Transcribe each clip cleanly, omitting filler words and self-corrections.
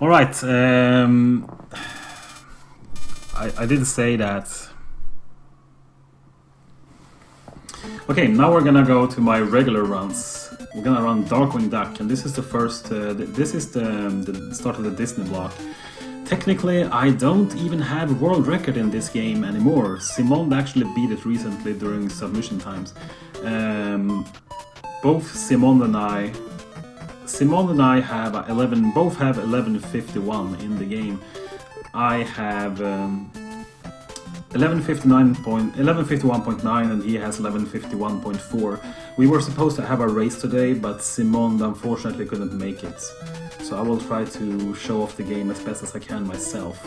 Alright, I did say that. Okay, now we're gonna go to my regular runs. We're gonna run Darkwing Duck, and this is the first. This is the start of the Disney block. Technically, I don't even have a world record in this game anymore. Simone actually beat it recently during submission times. Both Simone and I have 11. Both have 11:51 in the game. I have 11:51.9 and he has 11:51.4. We were supposed to have a race today, but Simone unfortunately couldn't make it. So I will try to show off the game as best as I can myself.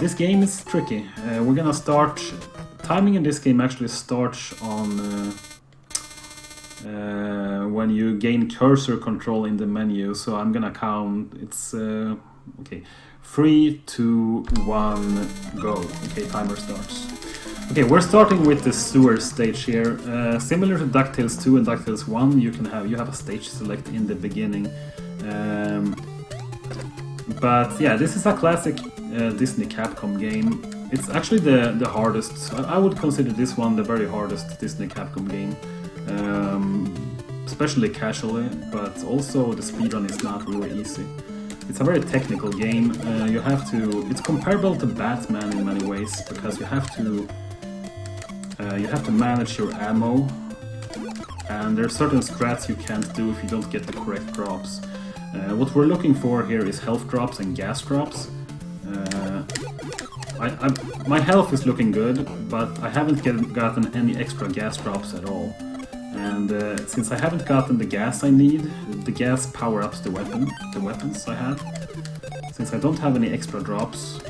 This game is tricky. We're gonna start. Timing in this game actually starts on when you gain cursor control in the menu. So I'm gonna count. It's okay. 3, 2, 1, go. Okay, timer starts. Okay, we're starting with the sewer stage here. Similar to DuckTales 2 and DuckTales 1, you have a stage select in the beginning. But yeah, this is a classic Disney Capcom game. It's actually the hardest. I would consider this one the very hardest Disney Capcom game. Especially casually, but also the speedrun is not really easy. It's a very technical game. It's comparable to Batman in many ways because you have to manage your ammo, and there are certain strats you can't do if you don't get the correct drops. What we're looking for here is health drops and gas drops. My health is looking good, but I haven't gotten any extra gas drops at all. And since I haven't gotten the gas I need, the gas power-ups the weapons I have. Since I don't have any extra drops,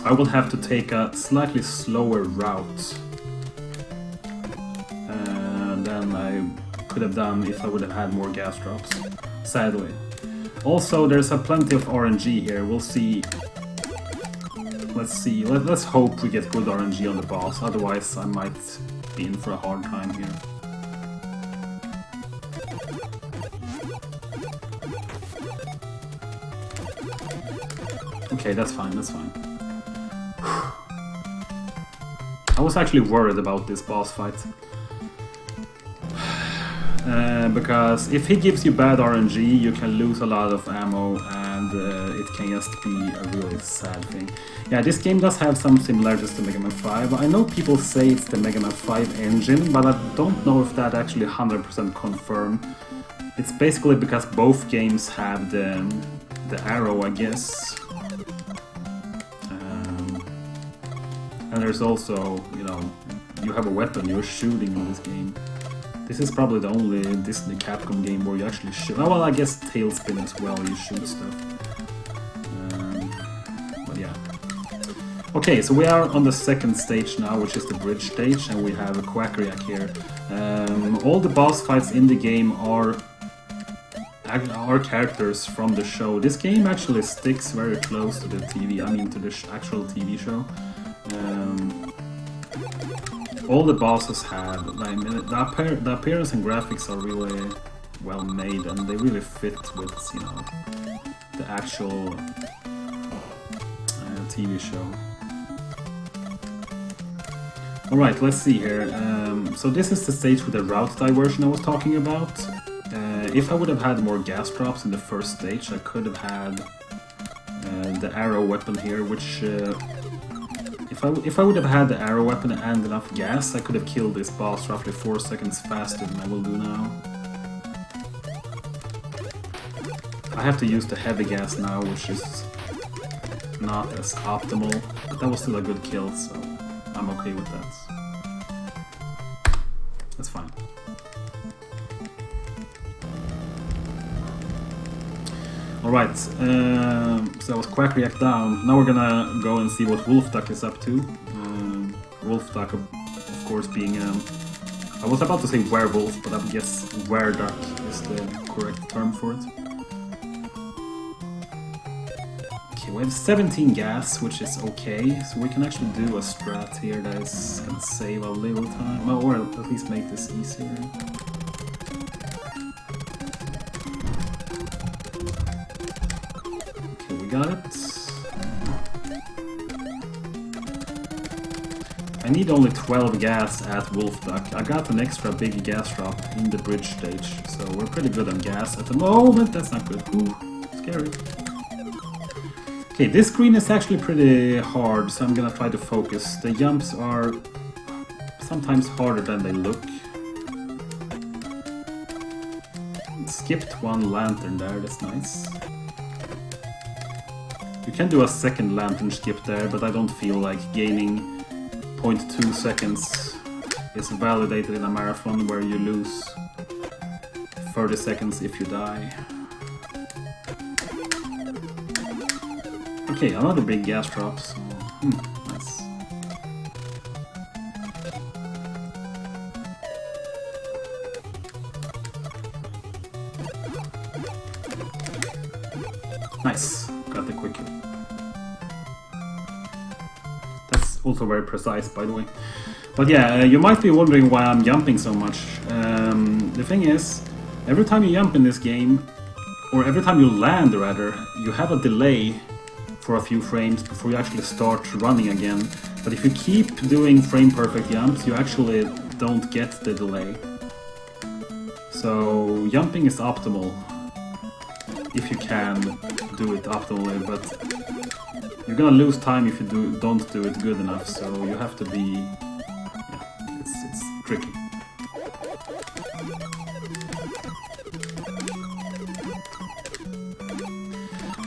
I will have to take a slightly slower route than I could have done if I would have had more gas drops, sadly. Also, there's plenty of RNG here. We'll see. Let's see. Let's hope we get good RNG on the boss, otherwise I might be in for a hard time here. Okay, that's fine, that's fine. I was actually worried about this boss fight. Because if he gives you bad RNG, you can lose a lot of ammo, and it can just be a really sad thing. Yeah, this game does have some similarities to Mega Man 5. I know people say it's the Mega Man 5 engine, but I don't know if that actually 100% confirmed. It's basically because both games have the arrow, I guess. And there's also, you have a weapon, you're shooting in this game. This is probably the only Disney Capcom game where you actually shoot. Oh, well, I guess Tailspin as well, you shoot stuff. But yeah. Okay, so we are on the second stage now, which is the bridge stage, and we have a Quackriak here. All the boss fights in the game are characters from the show. This game actually sticks very close to the TV, to the actual TV show. All the bosses have, the appearance and graphics are really well made, and they really fit with, the actual TV show. Alright, let's see here. So this is the stage with the route diversion I was talking about. If I would have had more gas drops in the first stage, I could have had the arrow weapon here, which... If I would have had the arrow weapon and enough gas, I could have killed this boss roughly 4 seconds faster than I will do now. I have to use the heavy gas now, which is not as optimal, but that was still a good kill, so I'm okay with that. That's fine. Alright, so that was Quackriak down. Now we're gonna go and see what Wolf Duck is up to. Wolf Duck, of course, being... I was about to say werewolf, but I guess wereduck is the correct term for it. Okay, we have 17 gas, which is okay, so we can actually do a strat here that is gonna save a little time, or at least make this easier. got it. I need only 12 gas at Wolf Duck. I got an extra big gas drop in the bridge stage, so we're pretty good on gas at the moment. That's not good. Ooh, scary. Okay, this screen is actually pretty hard, so I'm gonna try to focus. The jumps are sometimes harder than they look. Skipped one lantern there, that's nice. You can do a second lantern skip there, but I don't feel like gaining 0.2 seconds is validated in a marathon where you lose 30 seconds if you die. Okay, another big gas drop, so nice. Nice, got the quick kill. That's also very precise, by the way. But yeah, you might be wondering why I'm jumping so much. The thing is, every time you jump in this game, or every time you land rather, you have a delay for a few frames before you actually start running again. But if you keep doing frame perfect jumps, you actually don't get the delay. So jumping is optimal if you can do it optimally, but you're gonna lose time if you don't do it good enough, so you have to be... yeah, it's tricky.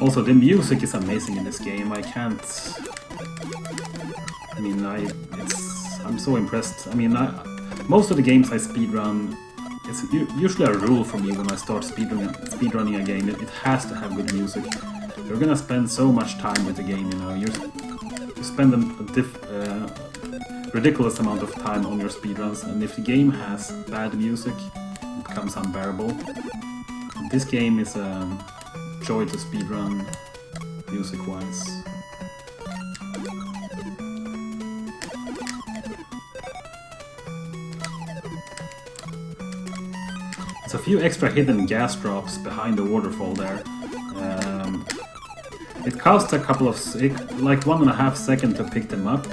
Also, the music is amazing in this game. I can't... I mean, I'm so impressed. I mean, most of the games I speedrun, it's usually a rule for me when I start speedrunning a game. It has to have good music. You're gonna spend so much time with the game, you know. You spend a ridiculous amount of time on your speedruns, and if the game has bad music, it becomes unbearable. This game is a joy to speedrun, music-wise. There's a few extra hidden gas drops behind the waterfall there. It costs a couple of, like 1.5 seconds to pick them up,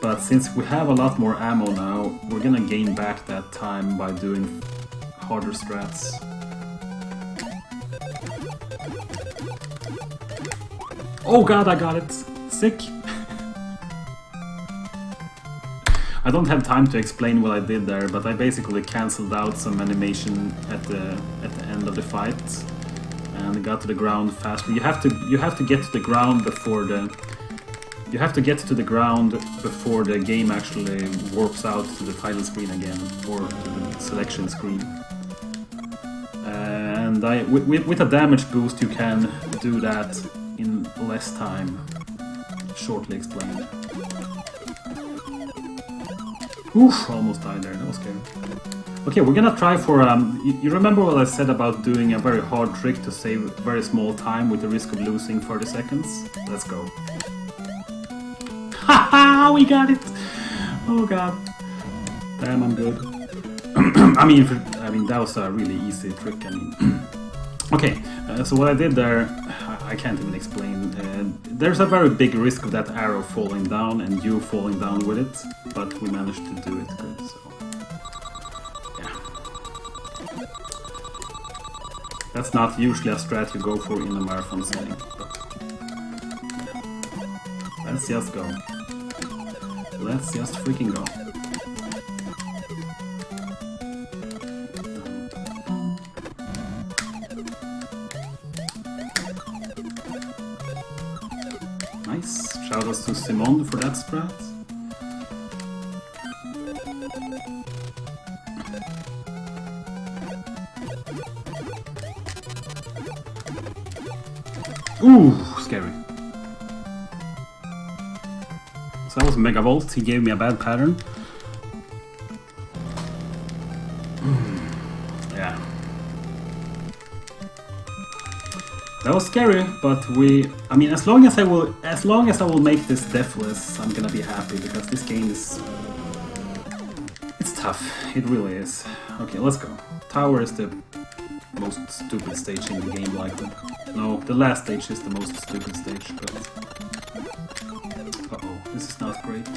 but since we have a lot more ammo now, we're gonna gain back that time by doing harder strats. Oh god, I got it! Sick! I don't have time to explain what I did there, but I basically cancelled out some animation at the end of the fight and got to the ground faster. You have to get to the ground before the game actually warps out to the title screen again, or to the selection screen. And with a damage boost you can do that in less time. Shortly explained. Oof, almost died there, that was scary. Okay, we're gonna try for, you remember what I said about doing a very hard trick to save very small time with the risk of losing 30 seconds? Let's go. Haha, we got it! Oh god. Damn, I'm good. I mean, that was a really easy trick, I mean. Okay, so what I did there, I can't even explain. There's a very big risk of that arrow falling down and you falling down with it, but we managed to do it good, so... yeah. That's not usually a strat you go for in a marathon setting, but... yeah. Let's just go. Let's just freaking go. Nice. Shoutouts to Simon for that strat. Ooh, scary. So that was Megavolt. He gave me a bad pattern. Yeah. That was scary, but I mean, as long as I will make this deathless, I'm gonna be happy, because this game is... it's tough. It really is. Okay, let's go. Tower is the most stupid stage in the game, likely. No, the last stage is the most stupid stage, but... Uh-oh, this is not great.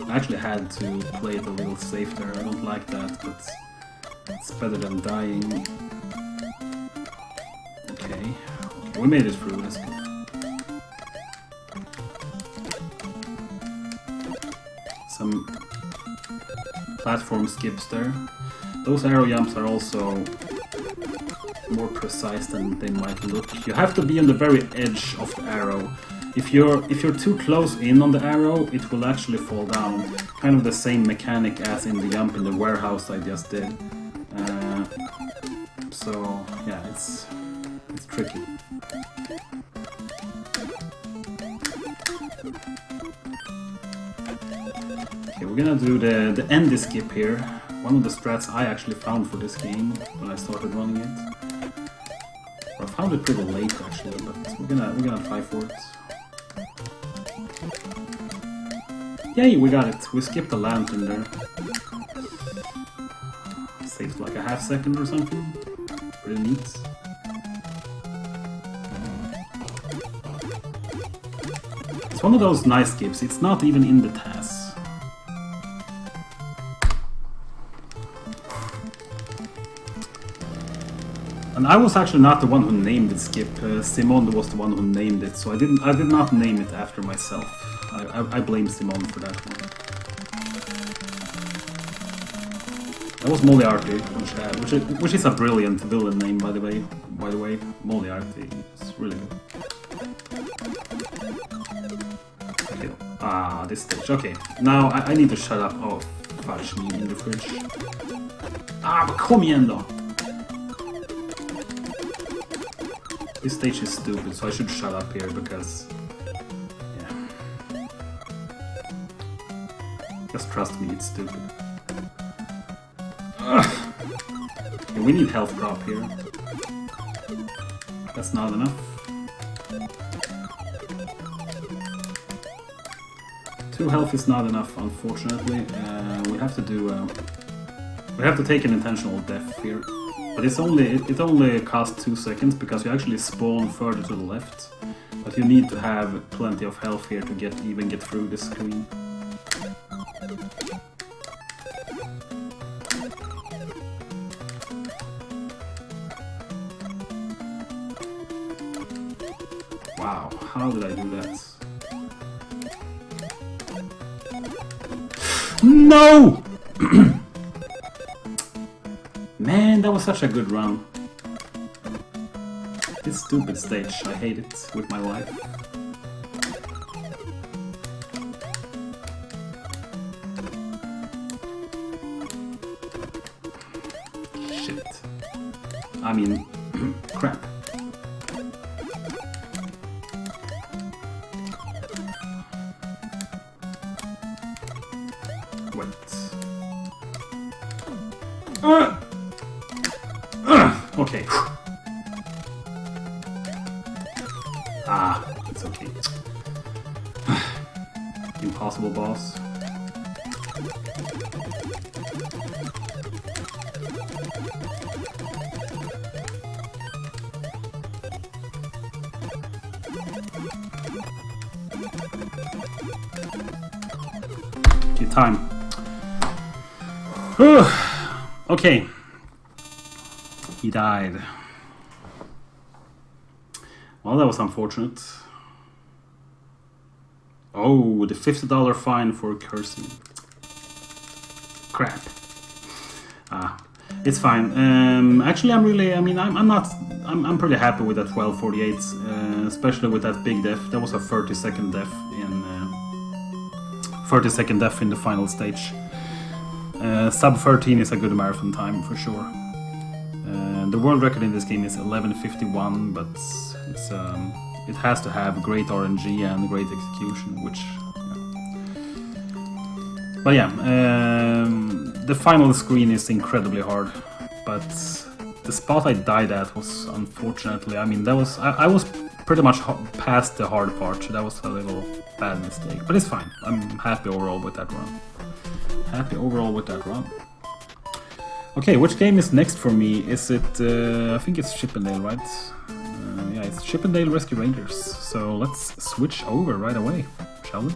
I actually had to play it a little safe there, I don't like that, but it's better than dying. Okay, we made it through, that's good. Some platform skips there. Those arrow jumps are also more precise than they might look. You have to be on the very edge of the arrow. If you're too close in on the arrow, it will actually fall down. Kind of the same mechanic as in the jump in the warehouse I just did. So yeah, it's tricky. Okay, we're gonna do the end skip here. One of the strats I actually found for this game when I started running it. I found it pretty late actually, but we're gonna try for it. Yay, we got it. We skipped the lamp in there. Saves like a half second or something. Pretty neat. It's one of those nice skips. It's not even in the task. And I was actually not the one who named it skip. Simon was the one who named it, so I did not name it after myself. I blame Simon for that one. That was Moriarty, which is a brilliant villain name, by the way. Moriarty is really good. Okay. Ah, this stage. Okay, now I need to shut up. Oh, fudge me in the fridge. Ah, men kom igen då! This stage is stupid, so I should shut up here because... yeah. Just trust me, it's stupid. Okay, we need health drop here. That's not enough. Two health is not enough, unfortunately. We have to do... we have to take an intentional death here. But it only costs 2 seconds because you actually spawn further to the left. But you need to have plenty of health here to even get through the screen. Wow, how did I do that? No! Man, that was such a good run. This stupid stage, I hate it with my life. Shit. I mean, crap. Wait. Okay. Ah, it's okay. Impossible boss. Okay, time. Okay. He died. Well, that was unfortunate. Oh, the $50 fine for cursing. Crap. Ah, it's fine. Actually, I'm pretty happy with that 1248, especially with that big death. That was a 30-second death in 30-second death in the final stage. Sub 13 is a good marathon time for sure. The world record in this game is 11:51, but it has to have great RNG and great execution, which... yeah. But yeah, the final screen is incredibly hard, but the spot I died at was unfortunately... I mean, I was pretty much past the hard part, so that was a little bad mistake. But it's fine, I'm happy overall with that run. Okay, which game is next for me? Is it, I think it's Chippendale, right? Yeah, it's Chippendale Rescue Rangers. So let's switch over right away, shall we?